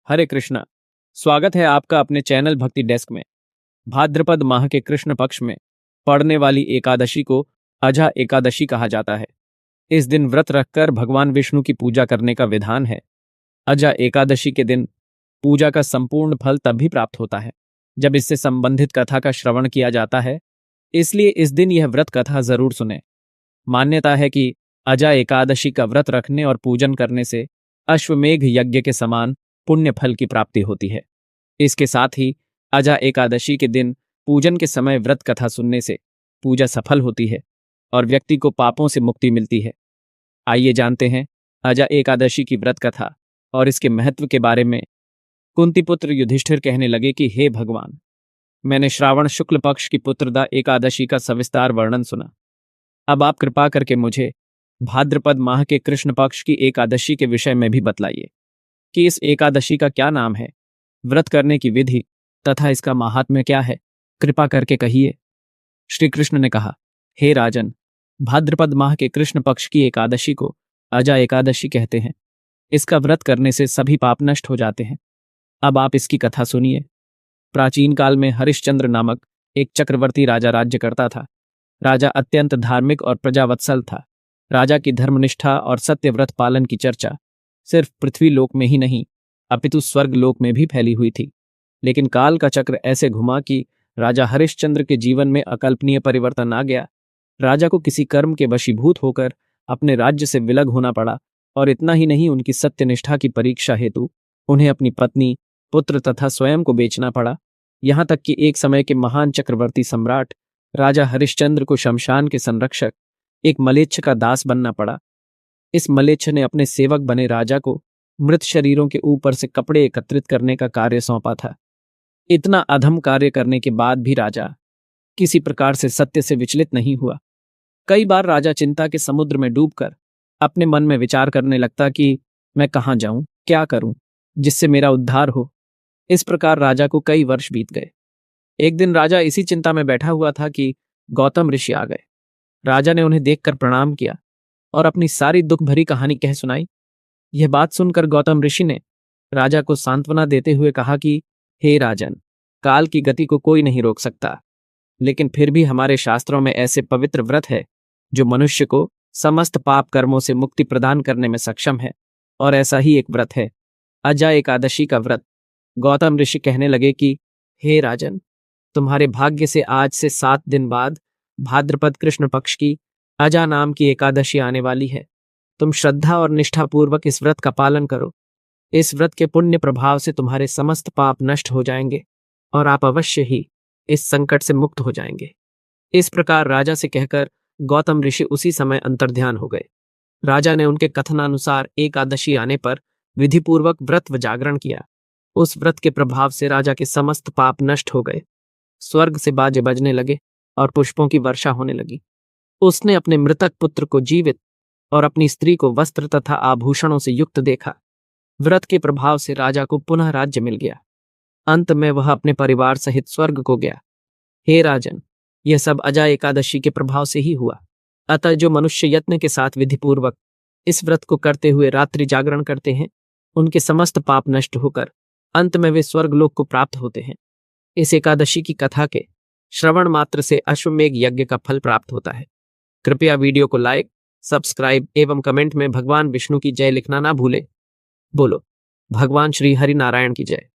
हरे कृष्णा। स्वागत है आपका अपने चैनल भक्ति डेस्क में। भाद्रपद माह के कृष्ण पक्ष में पड़ने वाली एकादशी को अजा एकादशी कहा जाता है। इस दिन व्रत रखकर भगवान विष्णु की पूजा करने का विधान है। अजा एकादशी के दिन पूजा का संपूर्ण फल तभी प्राप्त होता है जब इससे संबंधित कथा का श्रवण किया जाता है, इसलिए इस दिन यह व्रत कथा जरूर सुने। मान्यता है कि अजा एकादशी का व्रत रखने और पूजन करने से अश्वमेघ यज्ञ के समान पुण्य फल की प्राप्ति होती है। इसके साथ ही अजा एकादशी के दिन पूजन के समय व्रत कथा सुनने से पूजा सफल होती है और व्यक्ति को पापों से मुक्ति मिलती है। आइए जानते हैं अजा एकादशी की व्रत कथा और इसके महत्व के बारे में। कुंती पुत्र युधिष्ठिर कहने लगे कि हे भगवान, मैंने श्रावण शुक्ल पक्ष की पुत्रदा एकादशी का सविस्तार वर्णन सुना। अब आप कृपा करके मुझे भाद्रपद माह के कृष्ण पक्ष की एकादशी के विषय में भी बतलाइए कि इस एकादशी का क्या नाम है, व्रत करने की विधि तथा इसका महात्म्य क्या है, कृपा करके कहिए। श्री कृष्ण ने कहा, हे राजन, भाद्रपद माह के कृष्ण पक्ष की एकादशी को अजा एकादशी कहते हैं। इसका व्रत करने से सभी पाप नष्ट हो जाते हैं। अब आप इसकी कथा सुनिए। प्राचीन काल में हरिश्चंद्र नामक एक चक्रवर्ती राजा राज्य करता था। राजा अत्यंत धार्मिक और प्रजावत्सल था। राजा की धर्मनिष्ठा और सत्यव्रत पालन की चर्चा सिर्फ पृथ्वी लोक में ही नहीं अपितु स्वर्ग लोक में भी फैली हुई थी। लेकिन काल का चक्र ऐसे घुमा कि राजा हरिश्चंद्र के जीवन में अकल्पनीय परिवर्तन आ गया। राजा को किसी कर्म के वशीभूत होकर अपने राज्य से विलग होना पड़ा, और इतना ही नहीं, उनकी सत्यनिष्ठा की परीक्षा हेतु उन्हें अपनी पत्नी, पुत्र तथा स्वयं को बेचना पड़ा। यहाँ तक कि एक समय के महान चक्रवर्ती सम्राट राजा हरिश्चंद्र को शमशान के संरक्षक एक मलेच्छ का दास बनना पड़ा। इस मलेच्छ ने अपने सेवक बने राजा को मृत शरीरों के ऊपर से कपड़े एकत्रित करने का कार्य सौंपा था। इतना अधम कार्य करने के बाद भी राजा किसी प्रकार से सत्य से विचलित नहीं हुआ। कई बार राजा चिंता के समुद्र में डूबकर अपने मन में विचार करने लगता कि मैं कहाँ जाऊं, क्या करूं जिससे मेरा उद्धार हो। इस प्रकार राजा को कई वर्ष बीत गए। एक दिन राजा इसी चिंता में बैठा हुआ था कि गौतम ऋषि आ गए। राजा ने उन्हें देखकर प्रणाम किया और अपनी सारी दुख भरी कहानी कह सुनाई। यह बात सुनकर गौतम ऋषि ने राजा को सांत्वना देते हुए कहा कि हे राजन, काल की गति को कोई नहीं रोक सकता, लेकिन फिर भी हमारे शास्त्रों में ऐसे पवित्र व्रत है जो मनुष्य को समस्त पाप कर्मों से मुक्ति प्रदान करने में सक्षम है, और ऐसा ही एक व्रत है अजा एकादशी का व्रत। गौतम ऋषि कहने लगे कि हे राजन, तुम्हारे भाग्य से आज से 7 दिन बाद भाद्रपद कृष्ण पक्ष की अजा नाम की एकादशी आने वाली है। तुम श्रद्धा और निष्ठापूर्वक इस व्रत का पालन करो। इस व्रत के पुण्य प्रभाव से तुम्हारे समस्त पाप नष्ट हो जाएंगे और आप अवश्य ही इस संकट से मुक्त हो जाएंगे। इस प्रकार राजा से कहकर गौतम ऋषि उसी समय अंतर्ध्यान हो गए। राजा ने उनके कथनानुसार एकादशी आने पर विधिपूर्वक व्रत व जागरण किया। उस व्रत के प्रभाव से राजा के समस्त पाप नष्ट हो गए। स्वर्ग से बाजे बजने लगे और पुष्पों की वर्षा होने लगी। उसने अपने मृतक पुत्र को जीवित और अपनी स्त्री को वस्त्र तथा आभूषणों से युक्त देखा। व्रत के प्रभाव से राजा को पुनः राज्य मिल गया। अंत में वह अपने परिवार सहित स्वर्ग को गया। हे राजन, यह सब अजा एकादशी के प्रभाव से ही हुआ। अतः जो मनुष्य यत्न के साथ विधिपूर्वक इस व्रत को करते हुए रात्रि जागरण करते हैं, उनके समस्त पाप नष्ट होकर अंत में वे स्वर्गलोक को प्राप्त होते हैं। इस एकादशी की कथा के श्रवण मात्र से अश्वमेघ यज्ञ का फल प्राप्त होता है। कृपया वीडियो को लाइक, सब्सक्राइब एवं कमेंट में भगवान विष्णु की जय लिखना ना भूले। बोलो भगवान श्री हरि नारायण की जय।